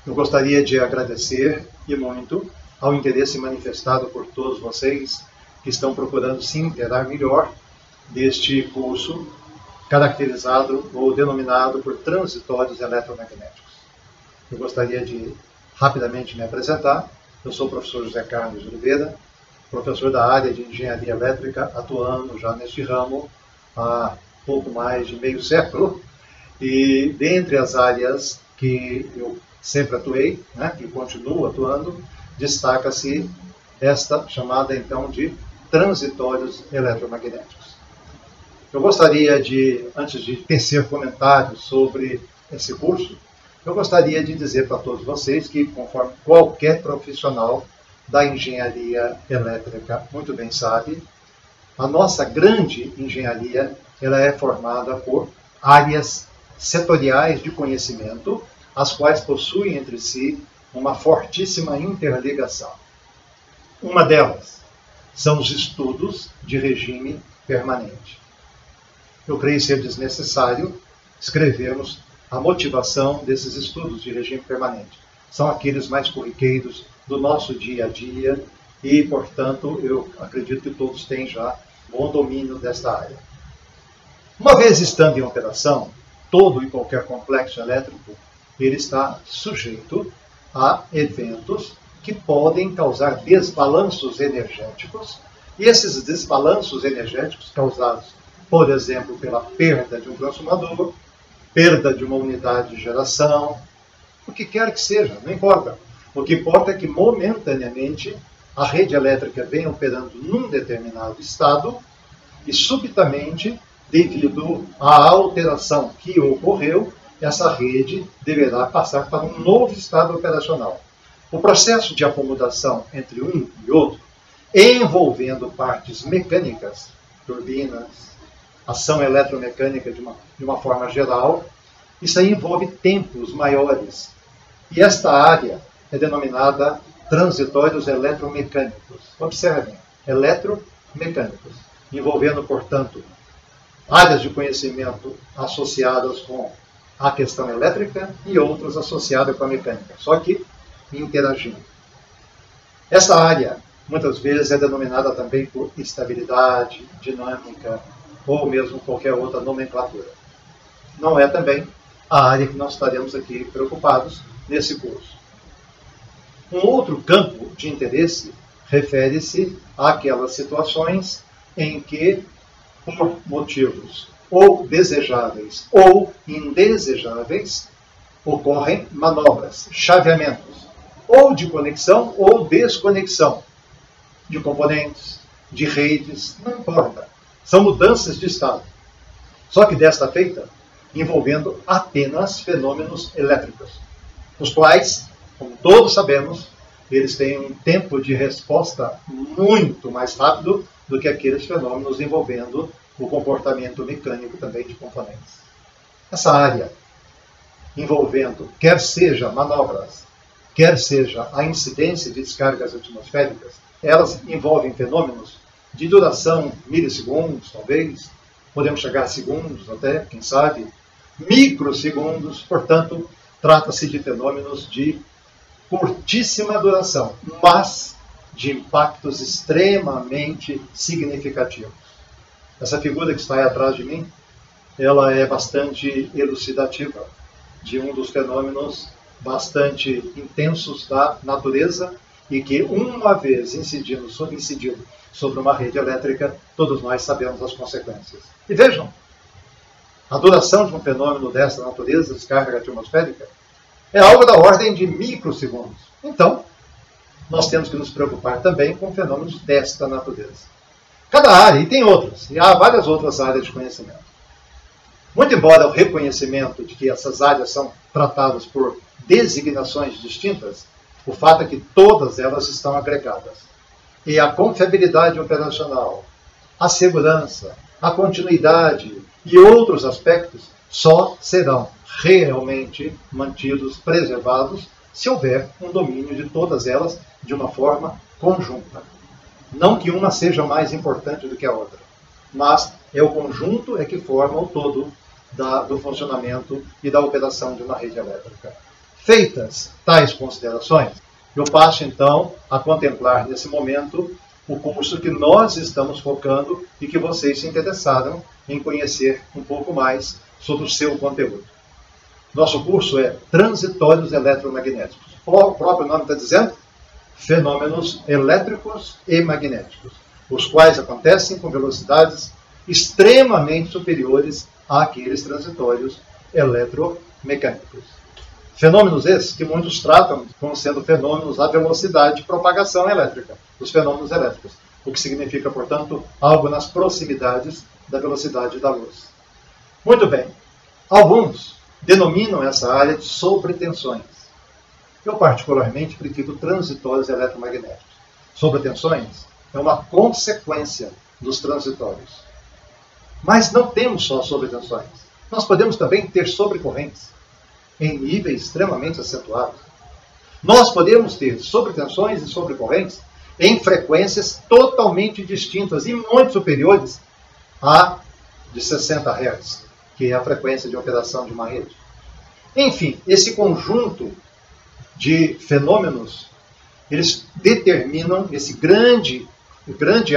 Eu gostaria de agradecer e muito ao interesse manifestado por todos vocês que estão procurando se inteirar melhor deste curso caracterizado ou denominado por transitórios eletromagnéticos. Eu gostaria de rapidamente me apresentar. Eu sou o professor José Carlos Oliveira, professor da área de Engenharia Elétrica, atuando já neste ramo há pouco mais de meio século. E dentre as áreas que eu sempre atuei, que continuo atuando, destaca-se esta chamada então de transitórios eletromagnéticos. Eu gostaria de, antes de tecer comentários sobre esse curso, eu gostaria de dizer para todos vocês que, conforme qualquer profissional da engenharia elétrica muito bem sabe, a nossa grande engenharia ela é formada por áreas setoriais de conhecimento, as quais possuem entre si uma fortíssima interligação. Uma delas são os estudos de regime permanente. Eu creio ser desnecessário escrevermos a motivação desses estudos de regime permanente. São aqueles mais corriqueiros do nosso dia a dia e, portanto, eu acredito que todos têm já bom domínio desta área. Uma vez estando em operação, todo e qualquer complexo elétrico ele está sujeito a eventos que podem causar desbalanços energéticos, e esses desbalanços energéticos causados, por exemplo, pela perda de um transformador, perda de uma unidade de geração, o que quer que seja, não importa. O que importa é que, momentaneamente, a rede elétrica vem operando num determinado estado e, subitamente, devido à alteração que ocorreu, essa rede deverá passar para um novo estado operacional. O processo de acomodação entre um e outro, envolvendo partes mecânicas, turbinas, ação eletromecânica de uma forma geral, isso aí envolve tempos maiores. E esta área é denominada transitórios eletromecânicos. Observem, eletromecânicos, envolvendo, portanto, áreas de conhecimento associadas com a questão elétrica e outras associadas com a mecânica, só que interagindo. Essa área, muitas vezes, é denominada também por estabilidade, dinâmica, ou mesmo qualquer outra nomenclatura. Não é também a área que nós estaremos aqui preocupados nesse curso. Um outro campo de interesse refere-se àquelas situações em que, por motivos ou desejáveis ou indesejáveis, ocorrem manobras, chaveamentos, ou de conexão ou desconexão de componentes, de redes, não importa. São mudanças de estado. Só que desta feita, envolvendo apenas fenômenos elétricos, os quais, como todos sabemos, eles têm um tempo de resposta muito mais rápido do que aqueles fenômenos envolvendo o comportamento mecânico também de componentes. Essa área, envolvendo quer seja manobras, quer seja a incidência de descargas atmosféricas, elas envolvem fenômenos de duração milissegundos, talvez, podemos chegar a segundos até, quem sabe, microsegundos, portanto, trata-se de fenômenos de curtíssima duração, mas de impactos extremamente significativos. Essa figura que está aí atrás de mim, ela é bastante elucidativa de um dos fenômenos bastante intensos da natureza e que, uma vez incidido sobre uma rede elétrica, todos nós sabemos as consequências. E vejam, a duração de um fenômeno dessa natureza, descarga atmosférica, é algo da ordem de microsegundos. Então, nós temos que nos preocupar também com fenômenos desta natureza. Cada área, e tem outras, e há várias outras áreas de conhecimento. Muito embora o reconhecimento de que essas áreas são tratadas por designações distintas, o fato é que todas elas estão agregadas. E a confiabilidade operacional, a segurança, a continuidade e outros aspectos só serão realmente mantidos, preservados, se houver um domínio de todas elas de uma forma conjunta. Não que uma seja mais importante do que a outra, mas é o conjunto que forma o todo do funcionamento e da operação de uma rede elétrica. Feitas tais considerações, eu passo então a contemplar nesse momento o curso que nós estamos focando e que vocês se interessaram em conhecer um pouco mais sobre o seu conteúdo. Nosso curso é Transitórios Eletromagnéticos. O próprio nome está dizendo fenômenos elétricos e magnéticos, os quais acontecem com velocidades extremamente superiores àqueles transitórios eletromecânicos. Fenômenos esses que muitos tratam como sendo fenômenos à velocidade de propagação elétrica, os fenômenos elétricos, o que significa, portanto, algo nas proximidades da velocidade da luz. Muito bem, alguns denominam essa área de sobretensões. Eu, particularmente, prefiro transitórios eletromagnéticos. Sobretensões é uma consequência dos transitórios. Mas não temos só sobretensões. Nós podemos também ter sobrecorrentes em níveis extremamente acentuados. Nós podemos ter sobretensões e sobrecorrentes em frequências totalmente distintas e muito superiores à de 60 Hz, que é a frequência de operação de uma rede. Enfim, esse conjunto de fenômenos, eles determinam esse grande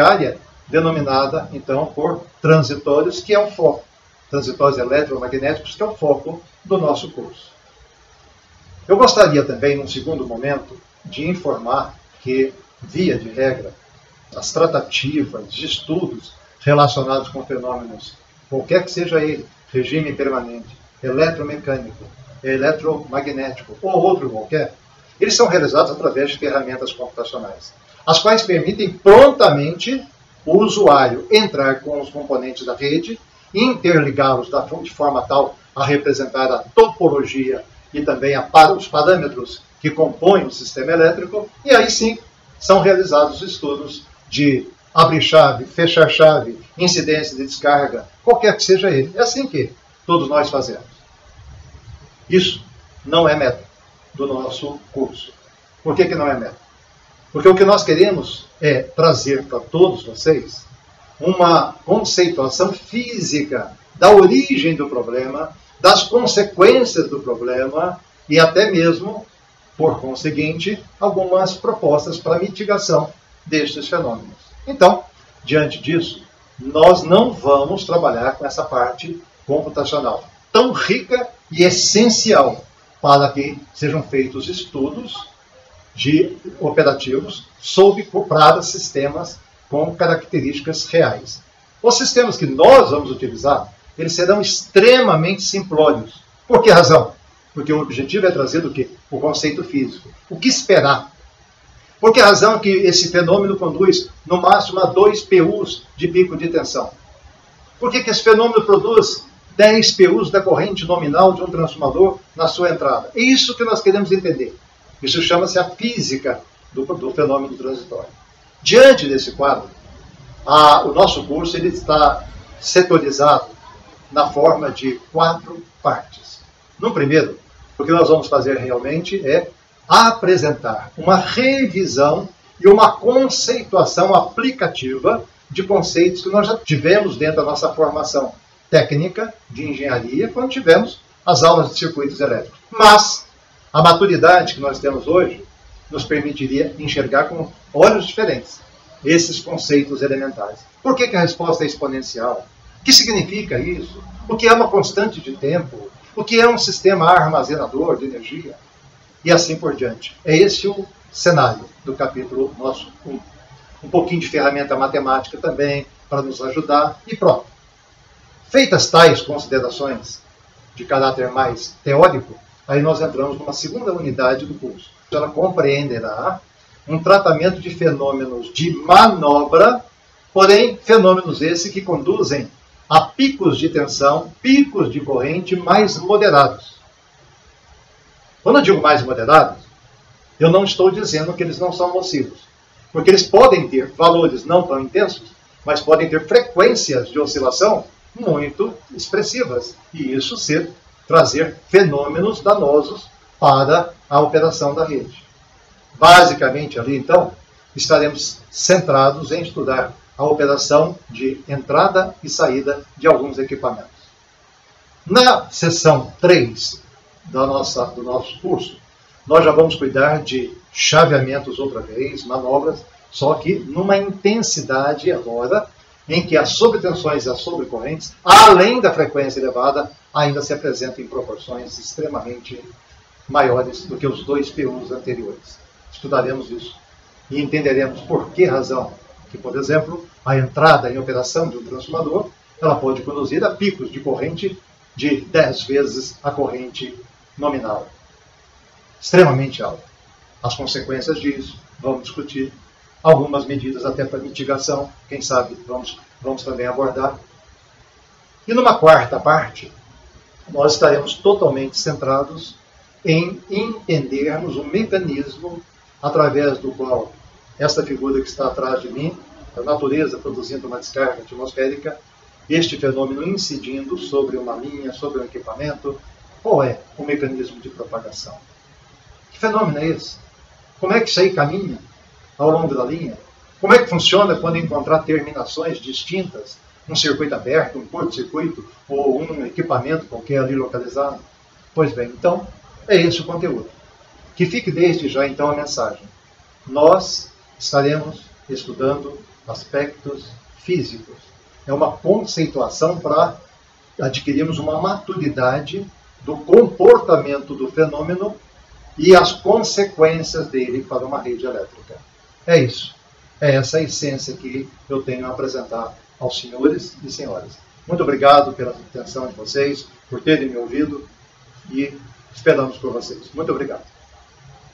área denominada, então, por transitórios, que é o foco. Transitórios eletromagnéticos, que é o foco do nosso curso. Eu gostaria também, num segundo momento, de informar que, via de regra, as tratativas de estudos relacionados com fenômenos, qualquer que seja ele, regime permanente, eletromecânico, eletromagnético ou outro qualquer, eles são realizados através de ferramentas computacionais, as quais permitem prontamente o usuário entrar com os componentes da rede, interligá-los de forma tal a representar a topologia e também os parâmetros que compõem o sistema elétrico, e aí sim são realizados estudos de abrir chave, fechar chave, incidência de descarga, qualquer que seja ele. É assim que todos nós fazemos. Isso não é meta do nosso curso. Por que não é meta? Porque o que nós queremos é trazer para todos vocês uma conceituação física da origem do problema, das consequências do problema e até mesmo, por conseguinte, algumas propostas para mitigação destes fenômenos. Então, diante disso, nós não vamos trabalhar com essa parte computacional tão rica e essencial para que sejam feitos estudos operativos para sistemas com características reais. Os sistemas que nós vamos utilizar, eles serão extremamente simplórios. Por que razão? Porque o objetivo é trazer o quê? O conceito físico. O que esperar? Por que razão que esse fenômeno conduz no máximo a 2 PUs de pico de tensão? Por que esse fenômeno produz 10 PUs da corrente nominal de um transformador na sua entrada? É isso que nós queremos entender. Isso chama-se a física do fenômeno transitório. Diante desse quadro, o nosso curso ele está setorizado na forma de 4 partes. No primeiro, o que nós vamos fazer realmente é apresentar uma revisão e uma conceituação aplicativa de conceitos que nós já tivemos dentro da nossa formação técnica de engenharia, quando tivemos as aulas de circuitos elétricos. Mas a maturidade que nós temos hoje nos permitiria enxergar com olhos diferentes esses conceitos elementares. Por que a resposta é exponencial? O que significa isso? O que é uma constante de tempo? O que é um sistema armazenador de energia? E assim por diante. É esse o cenário do capítulo nosso 1. Um pouquinho de ferramenta matemática também, para nos ajudar, e pronto. Feitas tais considerações de caráter mais teórico, aí nós entramos numa segunda unidade do curso. Ela compreenderá um tratamento de fenômenos de manobra, porém fenômenos esses que conduzem a picos de tensão, picos de corrente mais moderados. Quando eu digo mais moderados, eu não estou dizendo que eles não são nocivos, porque eles podem ter valores não tão intensos, mas podem ter frequências de oscilação muito expressivas, e isso trazer fenômenos danosos para a operação da rede. Basicamente, ali, então, estaremos centrados em estudar a operação de entrada e saída de alguns equipamentos. Na seção 3 do nosso curso, Nós já vamos cuidar de chaveamentos outra vez, manobras, só que numa intensidade agora em que as sobretensões e as sobrecorrentes, além da frequência elevada, ainda se apresentam em proporções extremamente maiores do que os 2 PUs anteriores. Estudaremos isso e entenderemos por que razão que, por exemplo, a entrada em operação de um transformador, ela pode conduzir a picos de corrente de 10 vezes a corrente nominal. Extremamente alta. As consequências disso, vamos discutir. Algumas medidas até para mitigação, quem sabe vamos também abordar. E numa quarta parte, nós estaremos totalmente centrados em entendermos o mecanismo através do qual esta figura que está atrás de mim, a natureza produzindo uma descarga atmosférica, este fenômeno incidindo sobre uma linha, sobre um equipamento, qual é o mecanismo de propagação? Que fenômeno é esse? Como é que isso aí caminha ao longo da linha? Como é que funciona quando encontrar terminações distintas, um circuito aberto, um curto-circuito ou um equipamento qualquer ali localizado? Pois bem, então, é esse o conteúdo. Que fique desde já, então, a mensagem. Nós estaremos estudando aspectos físicos. É uma conceituação para adquirirmos uma maturidade do comportamento do fenômeno e as consequências dele para uma rede elétrica. É isso. É essa a essência que eu tenho a apresentar aos senhores e senhoras. Muito obrigado pela atenção de vocês, por terem me ouvido e esperamos por vocês. Muito obrigado.